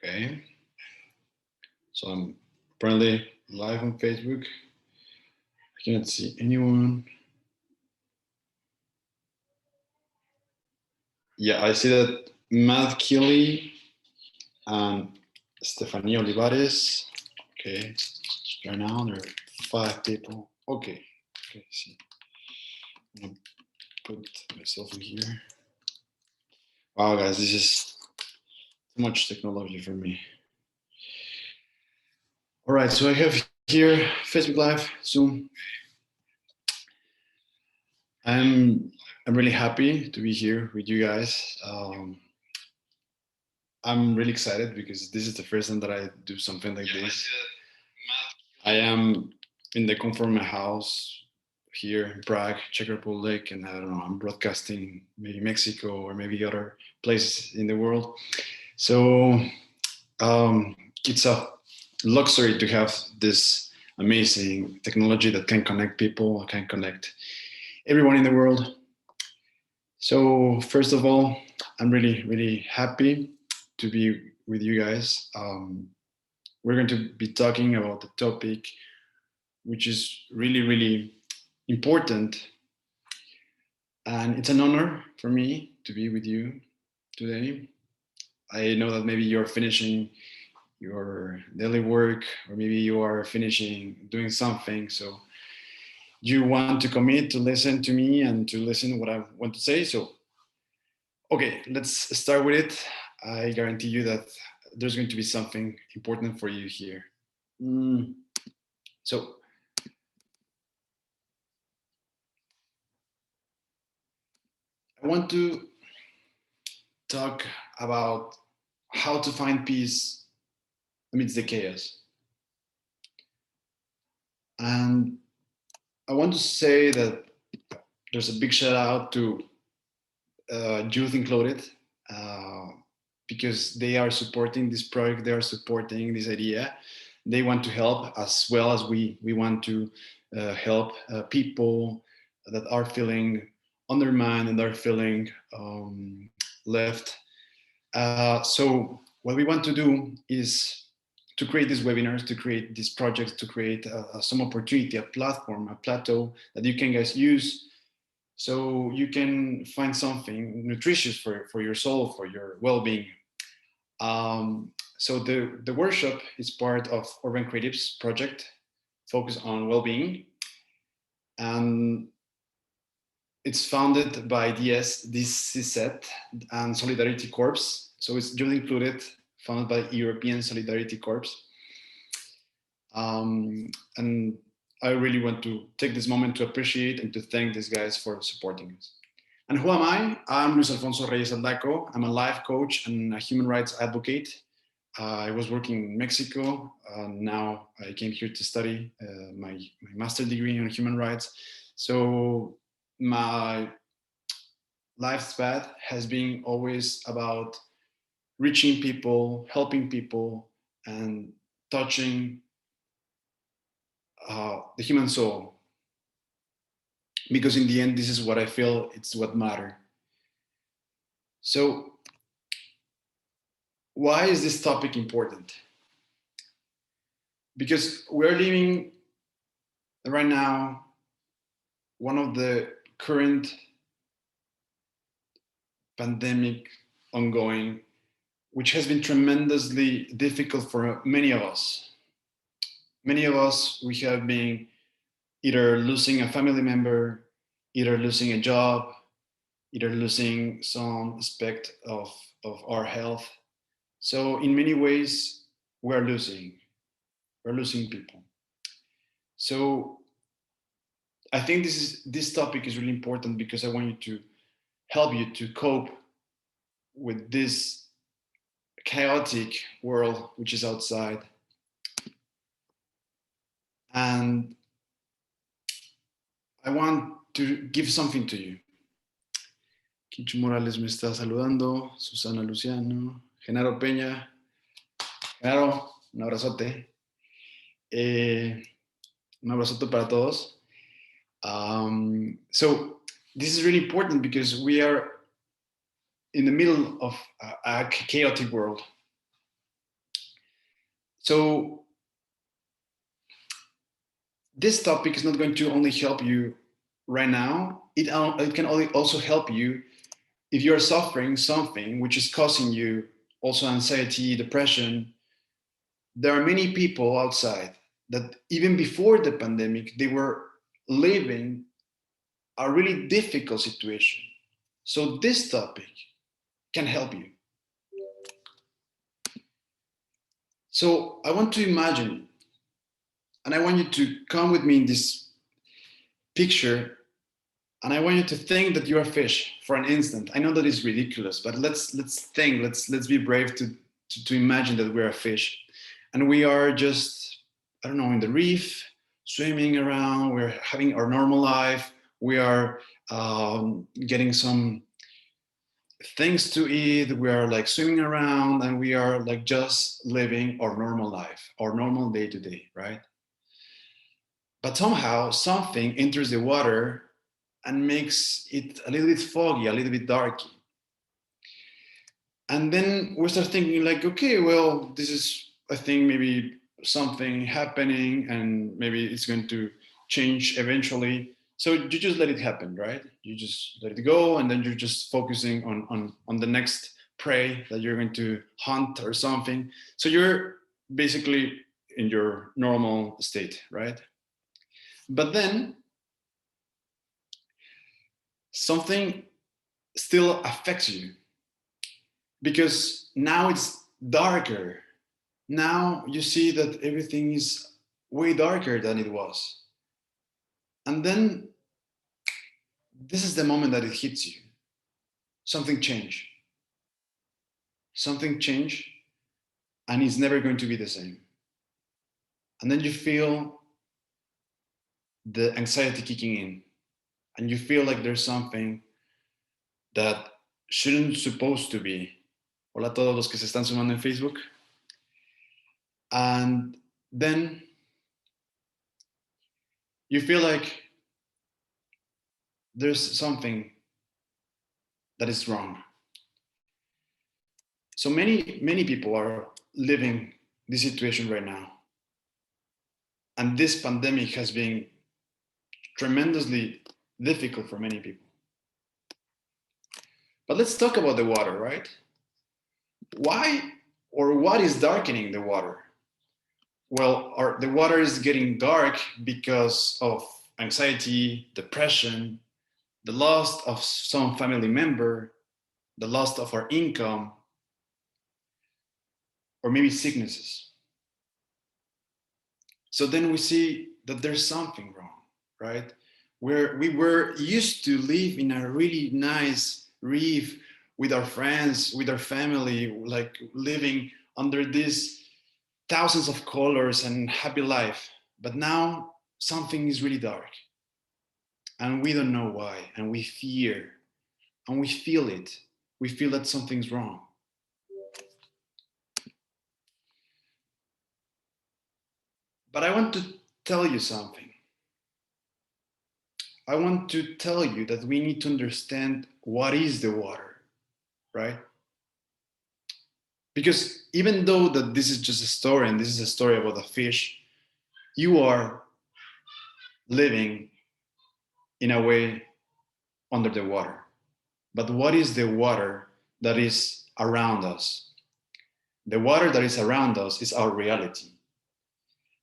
Okay, so I'm apparently live on Facebook. I cannot see anyone. Yeah, I see that Matt Keeley and Stephanie Olivares. Okay, right now there are 5 people. Okay, see. I'm gonna put myself in here. Wow, guys, this is too much technology for me. All right, so I have here Facebook Live, Zoom. I'm really happy to be here with you guys. I'm really excited because this is the first time that I do something like this. I am in the comfort of my house here in Prague, Czech Republic, and I don't know, I'm broadcasting maybe Mexico or maybe other places in the world. So it's a luxury to have this amazing technology that can connect people, can connect everyone in the world. So first of all, I'm really, really happy to be with you guys. We're going to be talking about the topic, which is really, really important. And it's an honor for me to be with you today. I know that maybe you're finishing your daily work, or maybe you are finishing doing something. So you want to commit to listen to me and to listen what I want to say. So, okay, let's start with it. I guarantee you that there's going to be something important for you here. Mm, so, I want to talk about how to find peace amidst the chaos. And I want to say that there's a big shout out to youth included, uh, because they are supporting this project, they are supporting this idea. They want to help as well as we want to help people that are feeling undermined and are feeling left. So what we want to do is to create these webinars, to create these projects, to create some opportunity, a platform, a plateau that you can guys use so you can find something nutritious for your soul, for your well-being. So the workshop is part of Urban Creatives project focused on well-being, and it's founded by DCZ and Solidarity Corps. So it's duly included, founded by European Solidarity Corps. And I really want to take this moment to appreciate and to thank these guys for supporting us. And who am I? I'm Luis Alfonso Reyes Aldaco. I'm a life coach and a human rights advocate. I was working in Mexico. Now I came here to study my master's degree in human rights. So my life's path has been always about reaching people, helping people, and touching the human soul. Because in the end, this is what I feel it's what matters. So why is this topic important? Because we're living right now one of the current pandemic ongoing, which has been tremendously difficult for many of us. Many of us, we have been either losing a family member, either losing a job, either losing some aspect of our health. So in many ways, we're losing people. So I think this topic is really important because I want you to help you to cope with this chaotic world which is outside. And I want to give something to you. Kichu Morales me está saludando, Susana Luciano, Genaro Peña. Genaro, un abrazote. Un abrazote para todos. So this is really important because we are in the middle of a chaotic world. So this topic is not going to only help you right now. It can also help you if you're suffering something which is causing you also anxiety, depression. There are many people outside that even before the pandemic, they were living a really difficult situation. So this topic can help you. So I want to imagine, and I want you to come with me in this picture, and I want you to think that you're a fish for an instant. I know that is ridiculous, but let's think, let's be brave to imagine that we're a fish, and we are just, I don't know, in the reef, swimming around. We're having our normal life. We are getting some things to eat. We are like swimming around, and we are like just living our normal life, our normal day to day, right? But somehow something enters the water and makes it a little bit foggy, a little bit darky. And then we start thinking like, okay, well, this is, I think, maybe something happening, and maybe it's going to change eventually. So you just let it happen, right? You just let it go, and then you're just focusing on the next prey that you're going to hunt or something. So you're basically in your normal state, right? But then something still affects you, because now it's darker. Now you see that everything is way darker than it was. And then this is the moment that it hits you. Something changed. Something changed, and it's never going to be the same. And then you feel the anxiety kicking in, and you feel like there's something that shouldn't supposed to be. Hola a todos los que se están sumando en Facebook. And then you feel like there's something that is wrong. So many people are living this situation right now. And this pandemic has been tremendously difficult for many people. But let's talk about the water, right? Why or what is darkening the water? Well, the water is getting dark because of anxiety, depression, the loss of some family member, the loss of our income, or maybe sicknesses. So then we see that there's something wrong, right? Where we were used to live in a really nice reef with our friends, with our family, like living under these thousands of colors and happy life. But now something is really dark, and we don't know why, and we fear, and we feel it. We feel that something's wrong. But I want to tell you something. I want to tell you that we need to understand what is the water, right? Because even though that this is just a story, and this is a story about a fish, you are living in a way under the water. But what is the water that is around us? The water that is around us is our reality.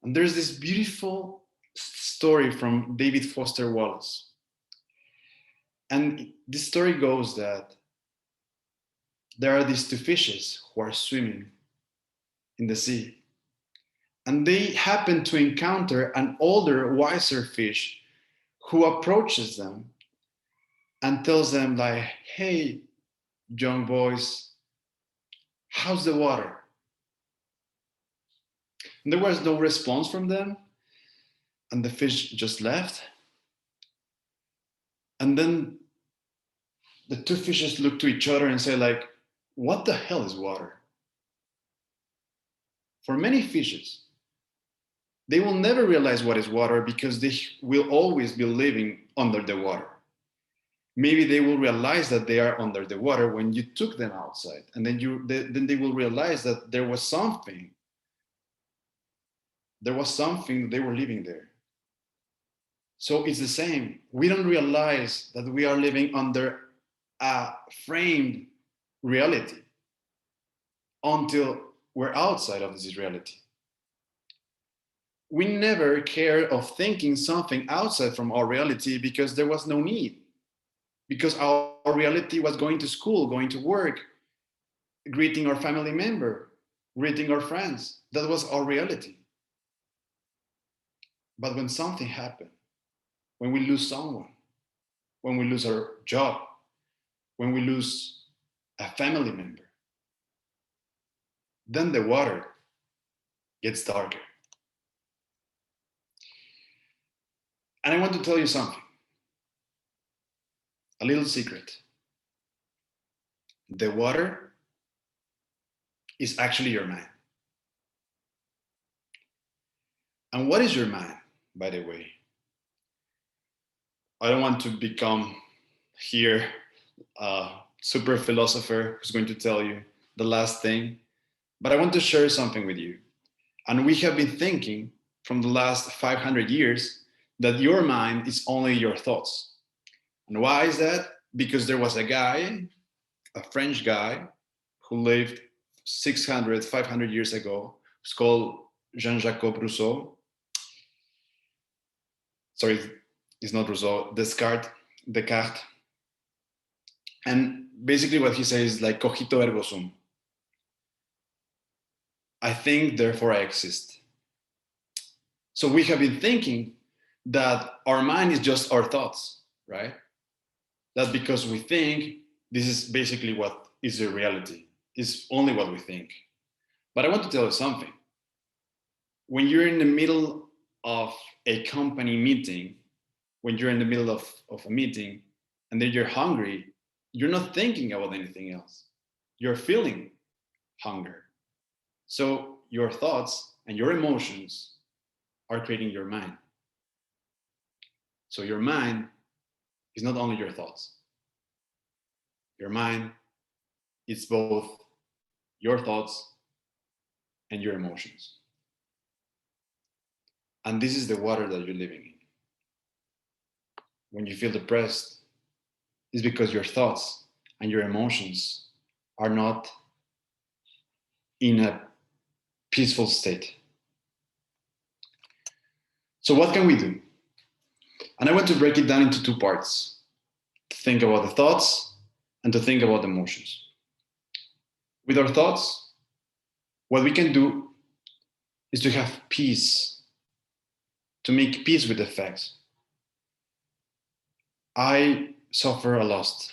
And there's this beautiful story from David Foster Wallace. And this story goes that there are these two fishes who are swimming in the sea. And they happen to encounter an older, wiser fish who approaches them and tells them, like, hey, young boys, how's the water? And there was no response from them, and the fish just left. And then the two fishes look to each other and say, like, what the hell is water? For many fishes, they will never realize what is water because they will always be living under the water. Maybe they will realize that they are under the water when you took them outside, and then they will realize that there was something There was something that they were living there. So it's the same. We don't realize that we are living under a framed reality until we're outside of this reality. We never cared of thinking something outside from our reality because there was no need. Because our reality was going to school, going to work, greeting our family member, greeting our friends. That was our reality. But when something happened, when we lose someone, when we lose our job, when we lose a family member, then the water gets darker. And I want to tell you something, a little secret. The water is actually your mind. And what is your mind, by the way? I don't want to become here a super philosopher who's going to tell you the last thing, but I want to share something with you. And we have been thinking from the last 500 years that your mind is only your thoughts. And why is that? Because there was a guy, a French guy, who lived 600, 500 years ago. It's called Jean-Jacques Rousseau. Sorry, it's not Rousseau, Descartes. And basically what he says is like, cogito ergo sum. I think, therefore I exist. So we have been thinking that our mind is just our thoughts, right? That because we think, this is basically what is the reality. It's only what we think. But I want to tell you something. When you're in the middle of a company meeting, when you're in the middle of a meeting, and then you're hungry, you're not thinking about anything else. You're feeling hunger. So your thoughts and your emotions are creating your mind. So your mind is not only your thoughts. Your mind is both your thoughts and your emotions. And this is the water that you're living in. When you feel depressed, it's because your thoughts and your emotions are not in a peaceful state. So what can we do? And I want to break it down into two parts. To think about the thoughts and to think about the emotions. With our thoughts, what we can do is to have peace, to make peace with the facts. I suffer a loss,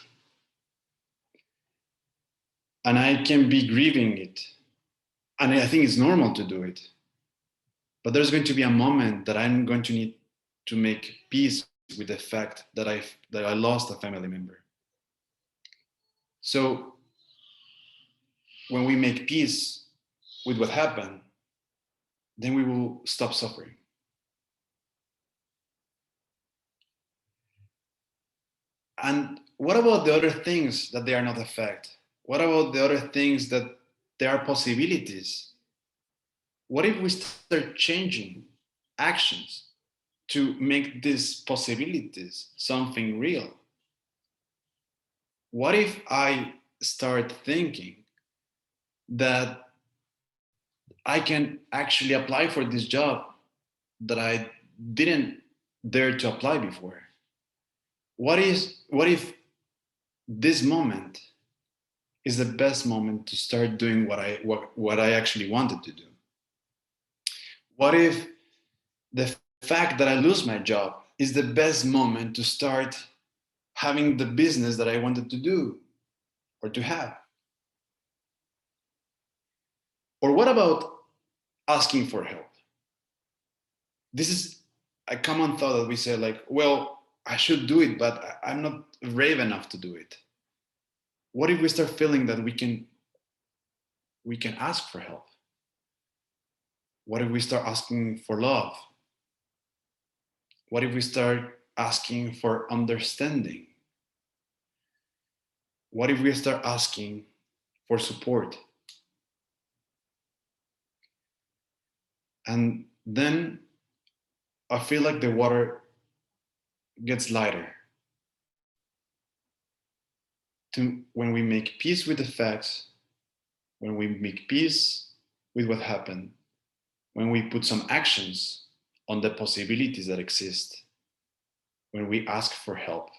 and I can be grieving it. And I think it's normal to do it. But there's going to be a moment that I'm going to need to make peace with the fact that I lost a family member. So when we make peace with what happened, then we will stop suffering. And what about the other things that they are not a fact? What about the other things that there are possibilities? What if we start changing actions to make these possibilities something real? What if I start thinking that I can actually apply for this job that I didn't dare to apply before? What if this moment is the best moment to start doing what I actually wanted to do? What if the fact that I lose my job is the best moment to start having the business that I wanted to do or to have? Or what about asking for help? This is a common thought that we say, like, well, I should do it, but I'm not brave enough to do it. What if we start feeling that we can ask for help? What if we start asking for love? What if we start asking for understanding? What if we start asking for support? And then I feel like the water gets lighter. When we make peace with the facts, when we make peace with what happened, when we put some actions on the possibilities that exist, when we ask for help,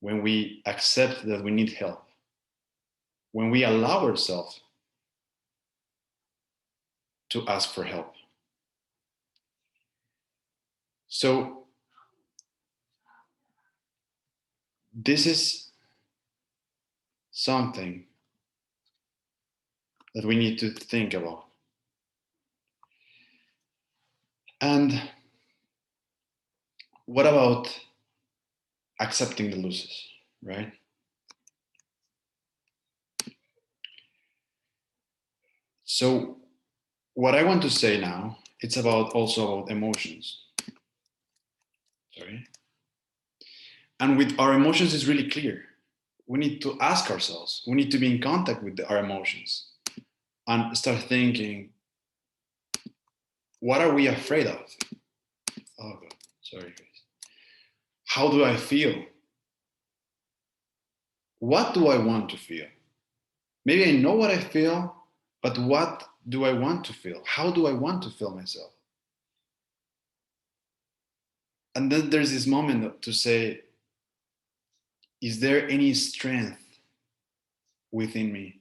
when we accept that we need help, when we allow ourselves to ask for help. So, this is something that we need to think about. And what about accepting the losses, right? So, what I want to say now, it's about also about emotions. Sorry. And with our emotions is really clear. We need to ask ourselves, we need to be in contact with our emotions and start thinking, what are we afraid of? Oh God, sorry guys. How do I feel? What do I want to feel? Maybe I know what I feel, but what do I want to feel? How do I want to feel myself? And then there's this moment to say, is there any strength within me?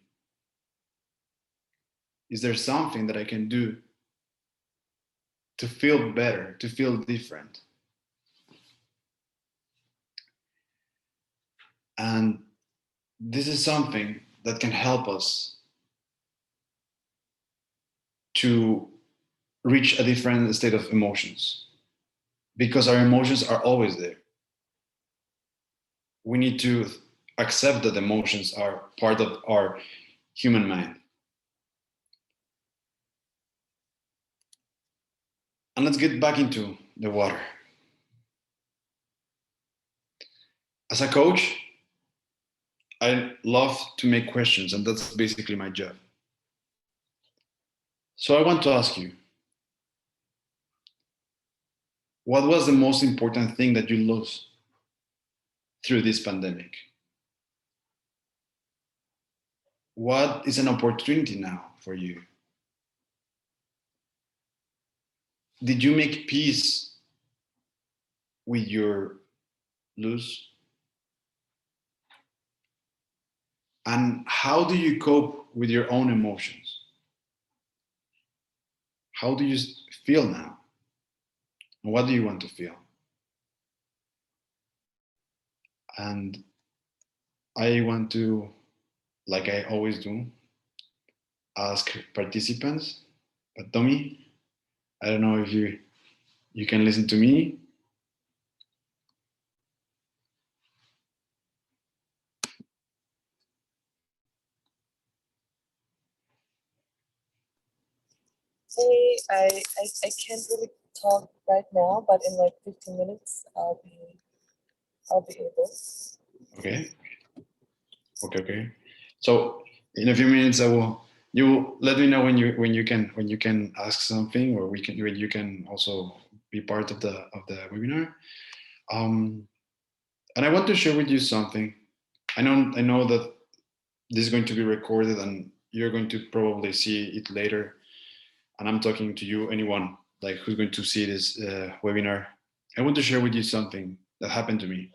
Is there something that I can do to feel better, to feel different? And this is something that can help us to reach a different state of emotions, because our emotions are always there. We need to accept that emotions are part of our human mind. And let's get back into the water. As a coach, I love to make questions, and that's basically my job. So I want to ask you, what was the most important thing that you lost through this pandemic? What is an opportunity now for you? Did you make peace with your loss? And how do you cope with your own emotions? How do you feel now? And what do you want to feel? And I want to, like I always do, ask participants. But Tommy, I don't know if you can listen to me. Hey, I can't really talk right now, but in like 15 minutes, I'll be able. Okay. Okay. So in a few minutes, I will. You let me know when you can ask something, or when you can also be part of the webinar. Um, and I want to share with you something. I know that this is going to be recorded, and you're going to probably see it later. And I'm talking to you, anyone like who's going to see this webinar. I want to share with you something that happened to me.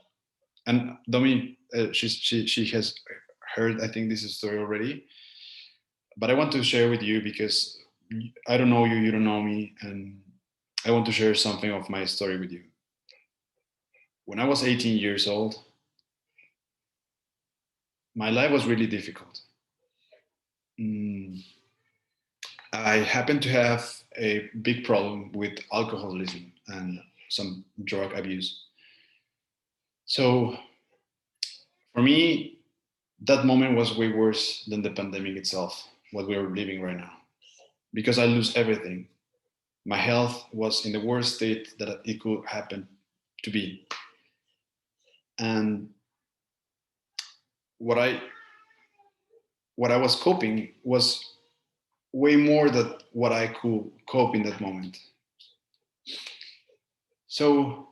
And Domi, she has heard, I think, this story already, but I want to share with you because I don't know you, you don't know me, and I want to share something of my story with you. When I was 18 years old, my life was really difficult. Mm, I happened to have a big problem with alcoholism and some drug abuse. So for me, that moment was way worse than the pandemic itself, what we are living right now, because I lose everything. My health was in the worst state that it could happen to be. And what I what I was coping was way more than what I could cope in that moment. So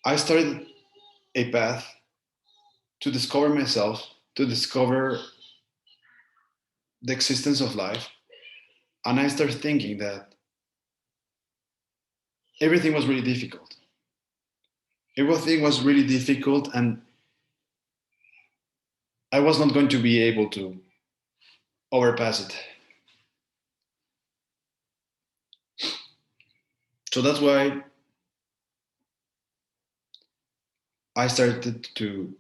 I started a path to discover myself, to discover the existence of life. And I started thinking that everything was really difficult. Everything was really difficult, and I was not going to be able to overpass it. So that's why I started to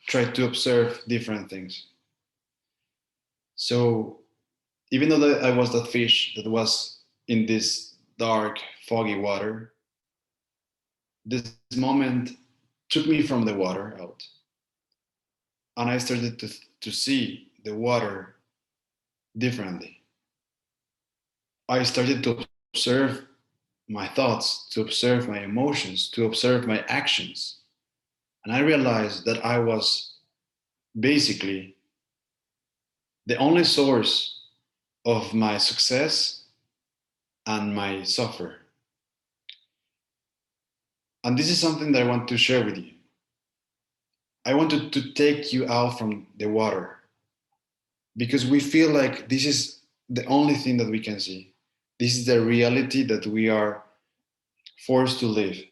try to observe different things. So even though that I was that fish that was in this dark, foggy water, this moment took me from the water out, and I started to see the water differently. I started to observe my thoughts, to observe my emotions, to observe my actions. And I realized that I was basically the only source of my success and my suffer. And this is something that I want to share with you. I wanted to take you out from the water because we feel like this is the only thing that we can see. This is the reality that we are forced to live.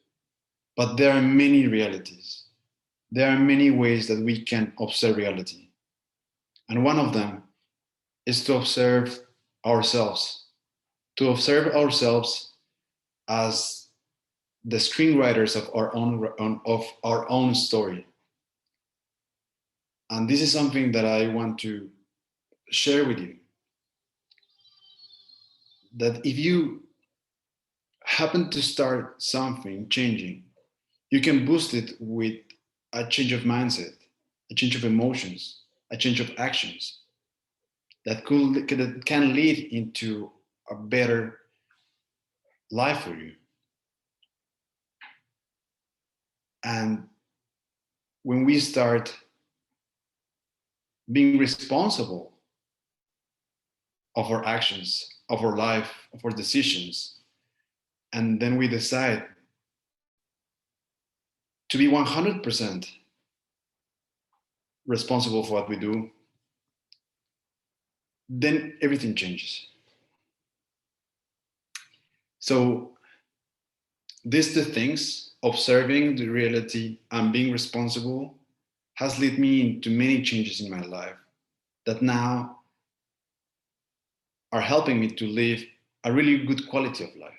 But there are many realities. There are many ways that we can observe reality. And one of them is to observe ourselves, to observe ourselves as the screenwriters of our own story. And this is something that I want to share with you. That if you happen to start something changing, you can boost it with a change of mindset, a change of emotions, a change of actions that can lead into a better life for you. And when we start being responsible of our actions, of our life, of our decisions, and then we decide to be 100% responsible for what we do, then everything changes. So these two things, observing the reality and being responsible, has led me into many changes in my life that now are helping me to live a really good quality of life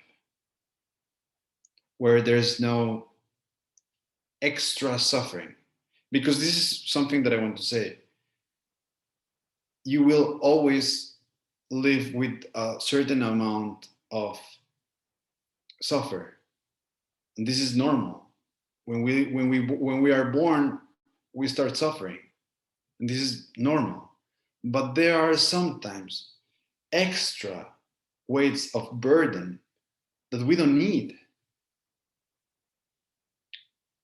where there's no extra suffering. Because this is something that I want to say. You will always live with a certain amount of suffer. And this is normal. When we are born, we start suffering. And this is normal. But there are sometimes extra weights of burden that we don't need,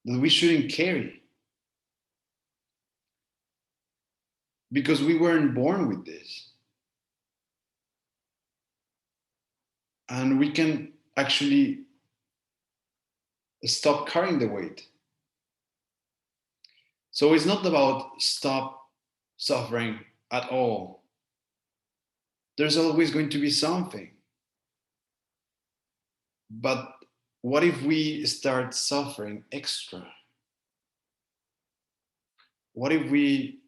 that we shouldn't carry, because we weren't born with this. And we can actually stop carrying the weight. So it's not about stop suffering at all. There's always going to be something. But what if we start suffering extra? What if we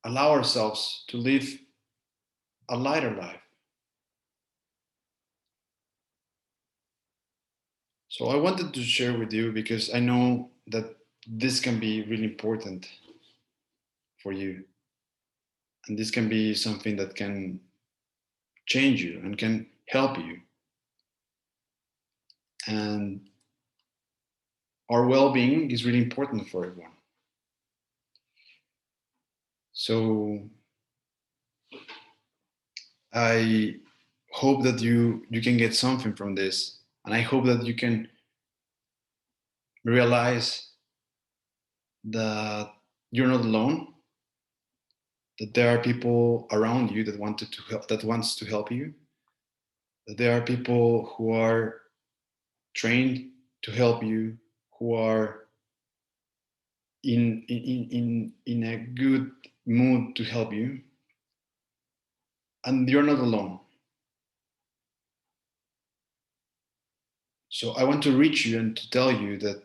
allow ourselves to live a lighter life? So I wanted to share with you because I know that this can be really important for you. And this can be something that can change you and can help you. And our well being is really important for everyone. So I hope that you can get something from this. And I hope that you can realize that you're not alone, that there are people around you that wants to help you, that there are people who are trained to help you, who are in a good mood to help you, and you're not alone. So I want to reach you and to tell you that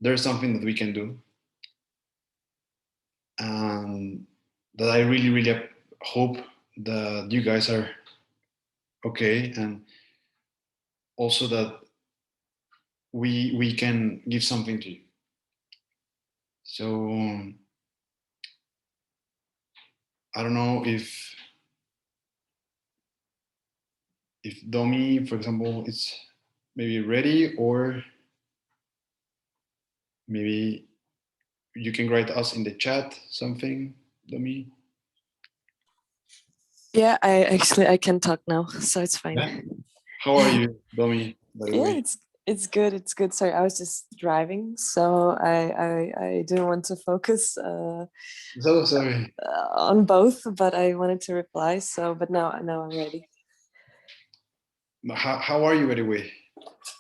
there's something that we can do, and that I really, really hope that you guys are okay, and also that we can give something to you. So I don't know if Domi, for example, is maybe ready, or maybe you can write us in the chat something, Domi. Yeah, I can talk now, so it's fine. Yeah. How are you, Domi, by the Yeah, way? it's good. It's good. Sorry, I was just driving, so I didn't want to focus So sorry. on both, but I wanted to reply. So, but now I'm ready. How are you, by the way?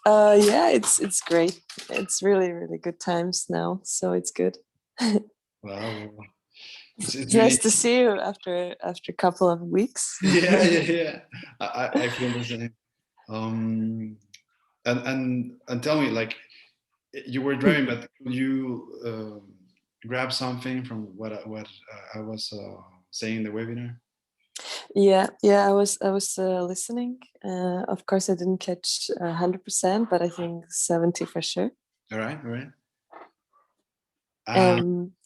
Yeah, it's great. It's really really good times now, so it's good. Wow, it's It's really nice to see you after a couple of weeks. yeah. I feel the same. And tell me, like, you were driving, but could you grab something from what I was saying in the webinar? Yeah, I was listening. Of course, I didn't catch 100%, but I think 70 for sure. All right, all right.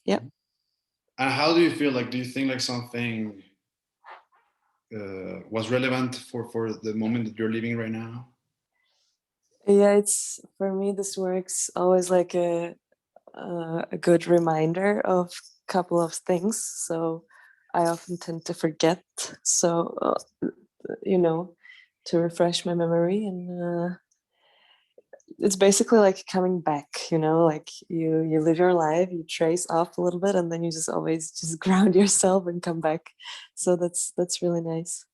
Yeah. And how do you feel? Like, do you think like something was relevant for the moment that you're living right now? Yeah, it's for me. This works always like a good reminder of a couple of things. So I often tend to forget. So to refresh my memory, and it's basically like coming back. Like you live your life, you trace off a little bit, and then you just always just ground yourself and come back. So that's really nice.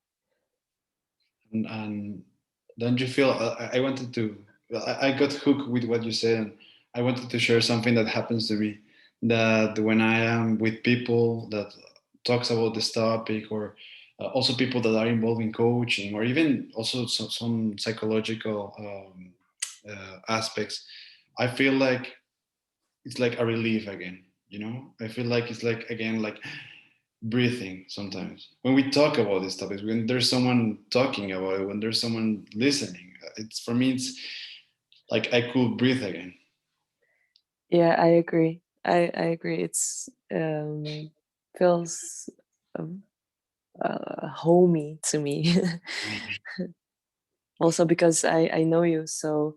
And don't you feel? I wanted to. I got hooked with what you said, and I wanted to share something that happens to me. That when I am with people that talks about this topic, or also people that are involved in coaching, or even also some psychological aspects, I feel like it's like a relief again. I feel like it's like again like breathing sometimes when we talk about these topics, when there's someone talking about it, when there's someone listening. It's for me, it's like I could breathe again. Yeah, I agree. I agree. It's feels um, homey to me. Also because I know you so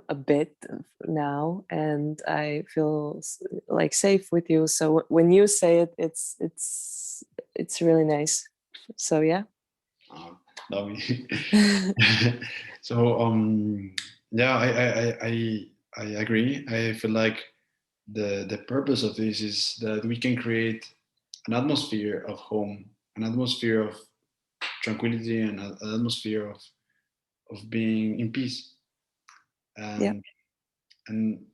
a bit now, and I feel like safe with you. So when you say it, it's really nice. So yeah. Love me. So yeah, I agree. I feel like the purpose of this is that we can create an atmosphere of home, an atmosphere of tranquility, and an atmosphere of being in peace. Yeah. And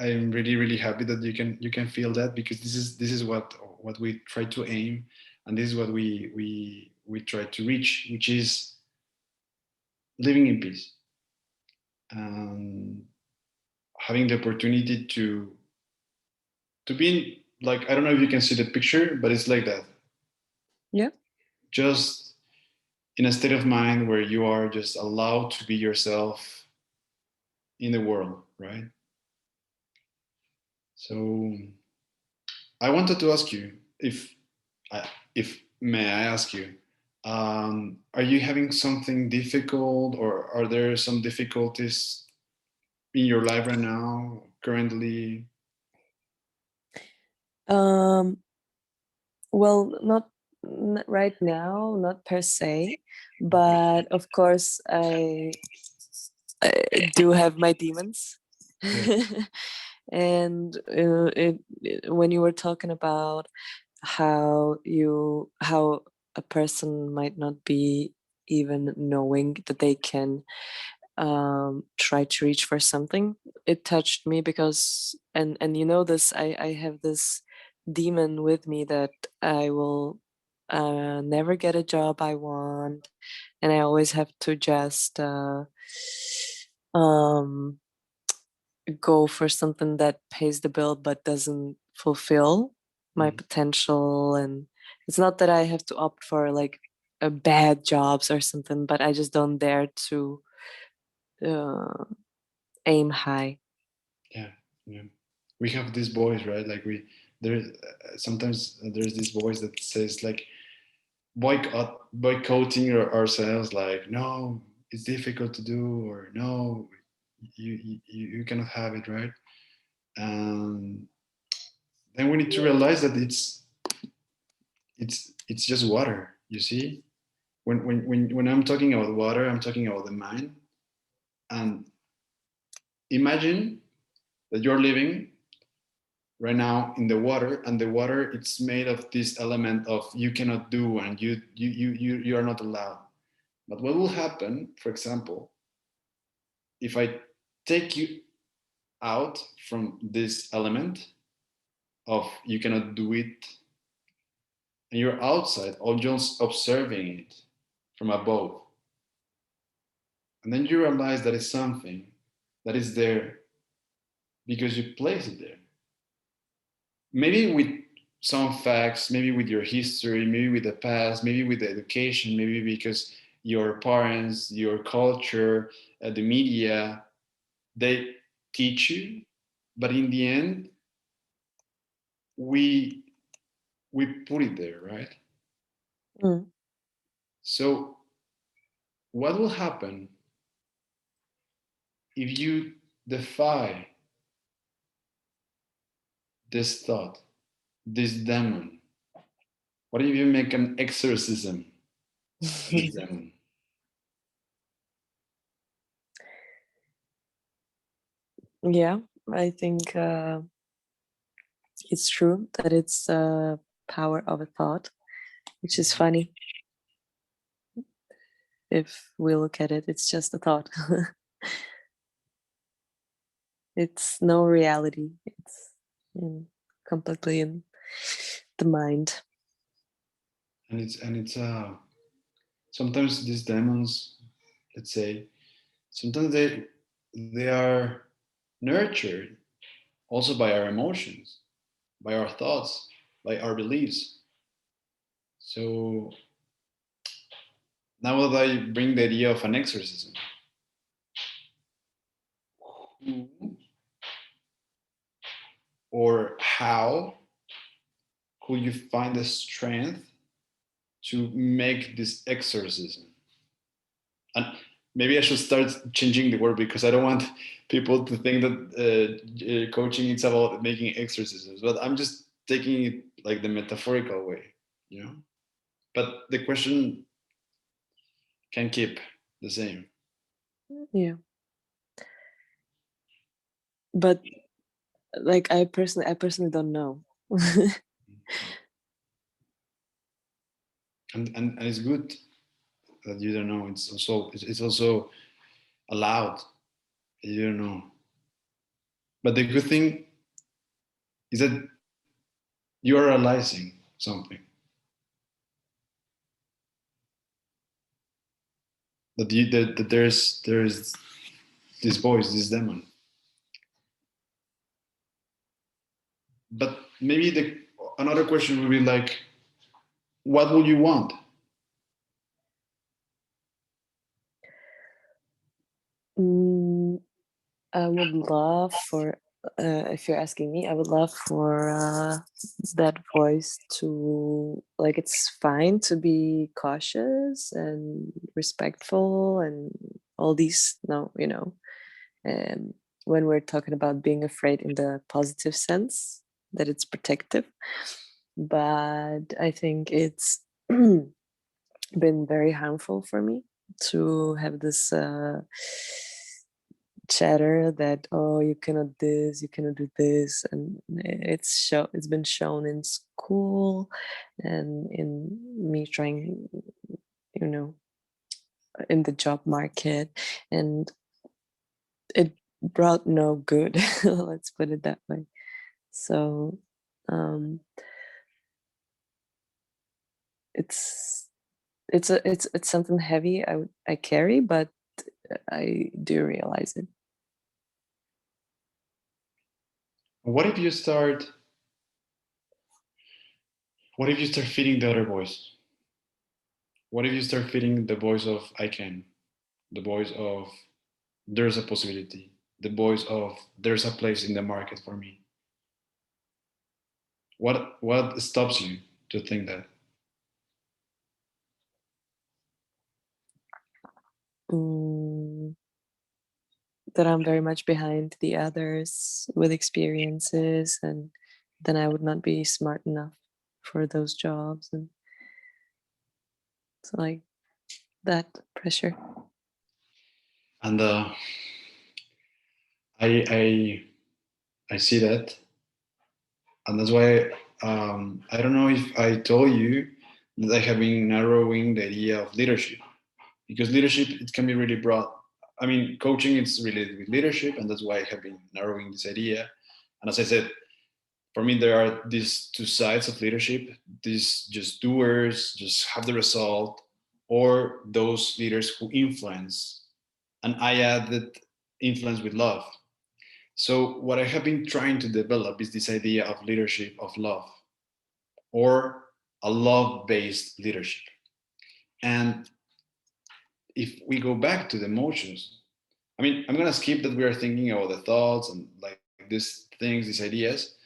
I'm really really happy that you can feel that, because this is what we try to aim, and this is what we try to reach, which is living in peace, and having the opportunity to be in, like, I don't know if you can see the picture, but it's like that, Yeah. just in a state of mind where you are just allowed to be yourself in the world, right? So I wanted to ask you, if may I ask you, are you having something difficult, or are there some difficulties in your life right now, currently? Um. Well, not right now, not per se, but of course I do have my demons. Yeah. And when you were talking about how a person might not be even knowing that they can try to reach for something. It touched me because, and you know this, I have this demon with me that I will never get a job I want, and I always have to just um go for something that pays the bill but doesn't fulfill my potential. And it's not that I have to opt for like a bad jobs or something, but I just don't dare to uh, aim high. Yeah, yeah. We have this voice, right? Like we there sometimes there's this voice that says like boycotting ourselves, like no, it's difficult to do, or no, you cannot have it, right? And then we need to realize that it's just water. You see, when I'm talking about water, I'm talking about the mind. And imagine that you're living right now in the water, and the water it's made of this element of you cannot do, and you are not allowed. But what will happen, for example, if I take you out from this element of you cannot do it, and you're outside or just observing it from above, and then you realize that it's something that is there because you place it there, maybe with some facts, maybe with your history, maybe with the past, maybe with the education, maybe because your parents, your culture, the media, they teach you. But in the end, we we put it there, right? Mm. So what will happen if you defy this thought, this demon? What if you make an exorcism of this demon? Yeah, I think it's true that it's power of a thought, which is funny. If we look at it, it's just a thought. It's no reality. It's completely in the mind. And it's sometimes these demons, let's say, sometimes they are nurtured also by our emotions, by our thoughts, by our beliefs. So now that I bring the idea of an exorcism, who or how could you find the strength to make this exorcism? And maybe I should start changing the word, because I don't want people to think that coaching is about making exorcisms. But I'm just taking it like the metaphorical way, you know. But the question can keep the same. Yeah, but like I personally don't know. And it's good that you don't know. It's also allowed. You don't know. But the good thing is that you are realizing something. That there's this voice, this demon. But maybe the another question would be like, what would you want? Mm, I would love for, if you're asking me, I would love for that voice to, like, it's fine to be cautious and respectful and all these, no, when we're talking about being afraid in the positive sense, that it's protective. But I think it's been very harmful for me to have this chatter that, oh, you cannot this, you cannot do this, and it's been shown in school and in me trying, you know, in the job market, and it brought no good. Let's put it that way. So um, it's it's something heavy I carry, but I do realize it. What if you start? What if you start feeding the other voice? What if you start feeding the voice of I can, the voice of there's a possibility, the voice of there's a place in the market for me? What stops you to think that? Mm, that I'm very much behind the others with experiences, and then I would not be smart enough for those jobs, and it's like that pressure. And I I see that, and that's why I don't know if I told you that I have been narrowing the idea of leadership, because leadership it can be really broad. I mean, coaching is related with leadership, and that's why I have been narrowing this idea. And as I said, for me, there are these two sides of leadership: these just doers, just have the result, or those leaders who influence. And I added influence with love. So what I have been trying to develop is this idea of leadership of love, or a love-based leadership. And if we go back to the emotions, I mean, I'm gonna skip that we are thinking about the thoughts and like these things, these ideas,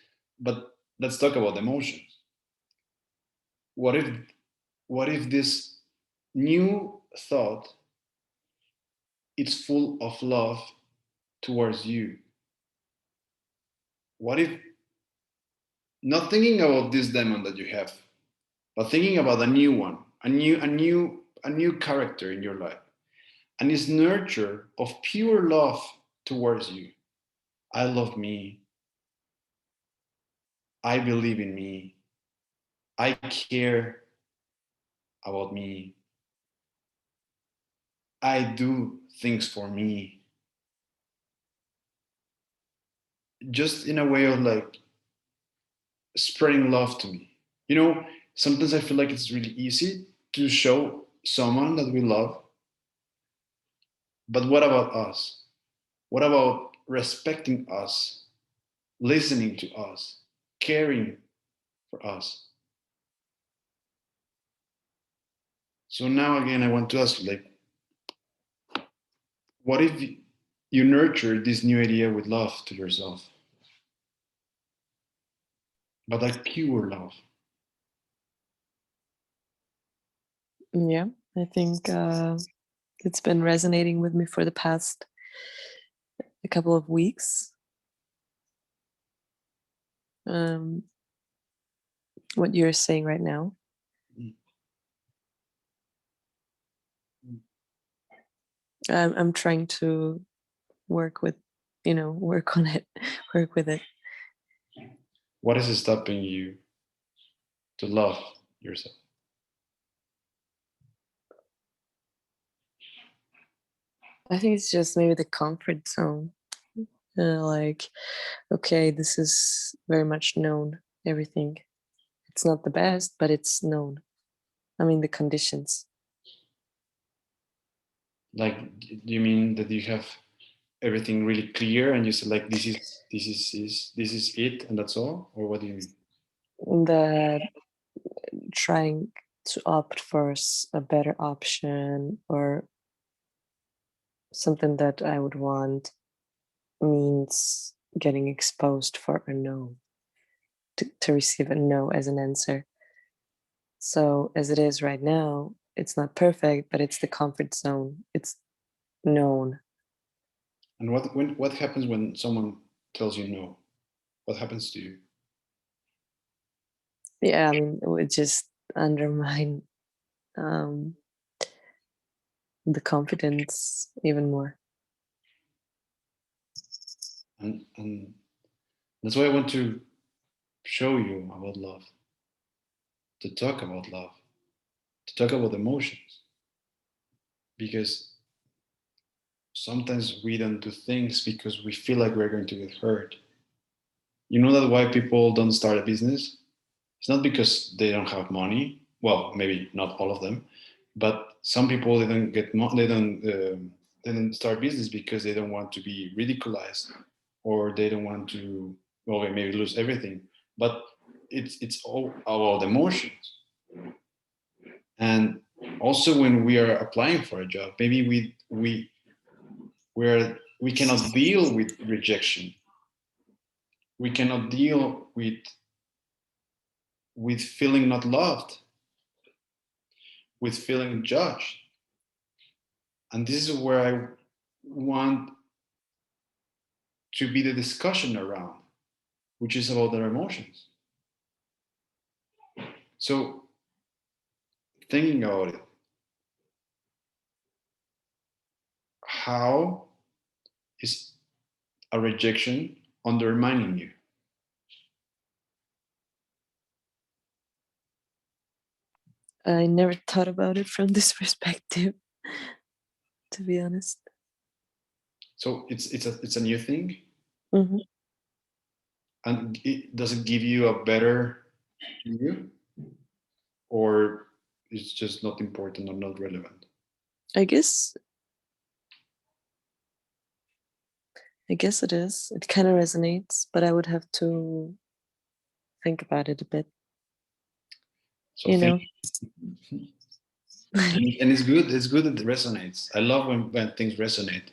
but let's talk about the emotions. What if this new thought is full of love towards you? What if not thinking about this demon that you have, but thinking about a new one, a new character in your life, and is nurture of pure love towards you. I love me. I believe in me. I care about me. I do things for me. Just in a way of like spreading love to me. You know, sometimes I feel like it's really easy to show someone that we love, but what about us? What about respecting us, listening to us, caring for us? So now again, I want to ask you, like, what if you nurture this new idea with love to yourself, but like pure love? Yeah, I think it's been resonating with me for the past a couple of weeks. Um, what you're saying right now. Mm. I'm trying to work with, work on it, work with it. What is stopping you to love yourself? I think it's just maybe the comfort zone. Like, okay, this is very much known, everything. It's not the best, but it's known. I mean, the conditions. Like, do you mean that you have everything really clear and you say like this is it and that's all, or what do you mean? That trying to opt for a better option or something that I would want means getting exposed for a no, to receive a no as an answer. So as it is right now, it's not perfect, but it's the comfort zone. It's known. And what happens when someone tells you no? What happens to you? Yeah, I mean, it would just undermine um, the confidence even more. And that's why I want to show you about love, to talk about love, to talk about emotions, because sometimes we don't do things because we feel like we're going to get hurt. You know that why people don't start a business? It's not because they don't have money. Well, maybe not all of them, but some people they don't get they don't start business because they don't want to be ridiculized, or they don't want to, well, maybe lose everything. But it's all about emotions. And also when we are applying for a job, maybe we cannot deal with rejection. We cannot deal with feeling not loved, with feeling judged. And this is where I want to be the discussion around, which is about their emotions. So thinking about it, how is a rejection undermining you? I never thought about it from this perspective, to be honest. So it's a new thing, Hmm. and does it give you a better you, or it's just not important or not relevant? I guess I guess it is. It kind of resonates, but I would have to think about it a bit. So You think, know. and it's good. It's good that it resonates. I love when things resonate.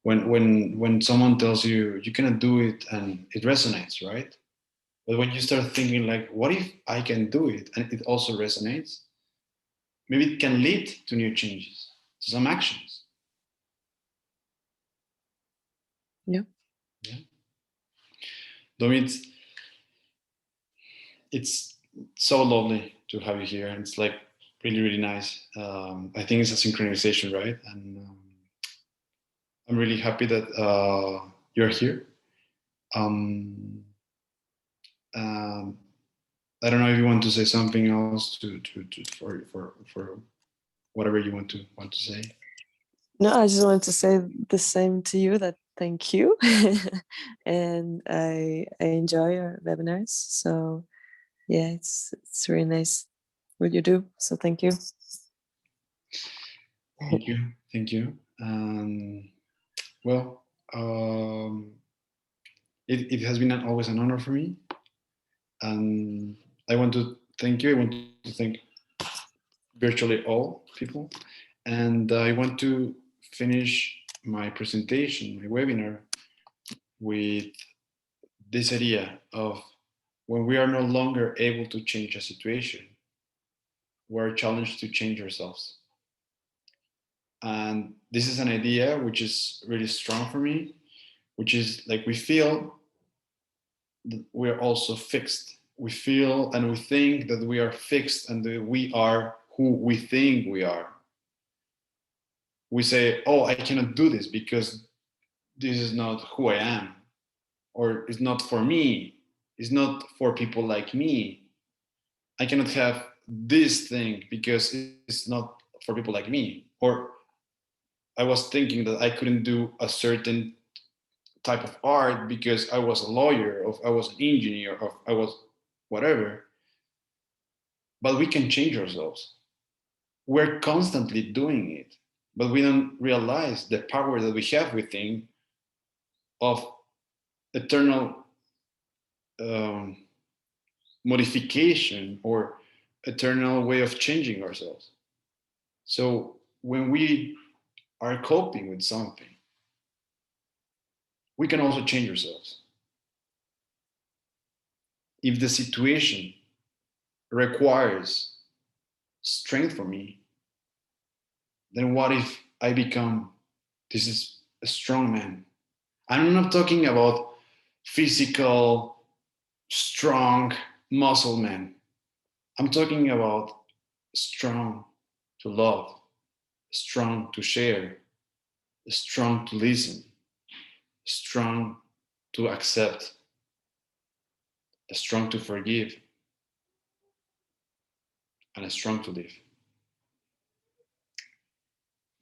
When someone tells you you cannot do it and it resonates, right? But when you start thinking like, what if I can do it and it also resonates? Maybe it can lead to new changes, to some actions. Yeah. Yeah. Domi, it's so lovely to have you here. It's like really, really nice. I think it's a synchronization, right? And I'm really happy that you're here. Um, um, I don't know if you want to say something else for whatever you want to say. No, I just wanted to say the same to you, that thank you. And I enjoy your webinars. So yeah, it's really nice what you do. So thank you. Thank you, thank you. Well, it has been always an honor for me, and I want to thank you. I want to thank virtually all people, and I want to finish my presentation, my webinar, with this idea of when we are no longer able to change a situation, we're challenged to change ourselves. And this is an idea which is really strong for me, which is like we feel that we're also fixed. We feel and we think that we are fixed and that we are who we think we are. We say, oh, I cannot do this because this is not who I am, or it's not for me, it's not for people like me. I cannot have this thing because it's not for people like me. Or I was thinking that I couldn't do a certain type of art because I was a lawyer, or I was an engineer, or I was whatever. But we can change ourselves. We're constantly doing it, but we don't realize the power that we have within of eternal um, modification or eternal way of changing ourselves. So when we are coping with something, we can also change ourselves. If the situation requires strength for me, then what if I become this is a strong man? I'm not talking about physical, strong muscle man. I'm talking about strong to love, strong to share, strong to listen, strong to accept, strong to forgive, and strong to live.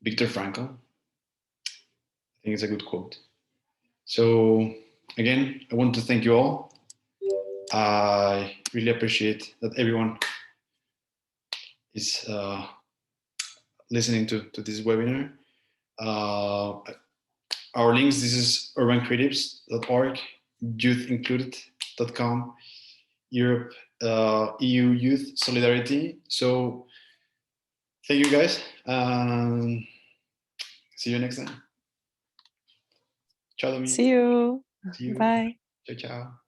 Viktor Frankl, I think it's a good quote. So again, I want to thank you all. I really appreciate that everyone is listening to this webinar. Our links, this is urbancreatives.org, youthincluded.com, Europe, EU Youth Solidarity. So thank you guys. See you next time. Ciao, Domi. See you. See you. Bye. Ciao, ciao.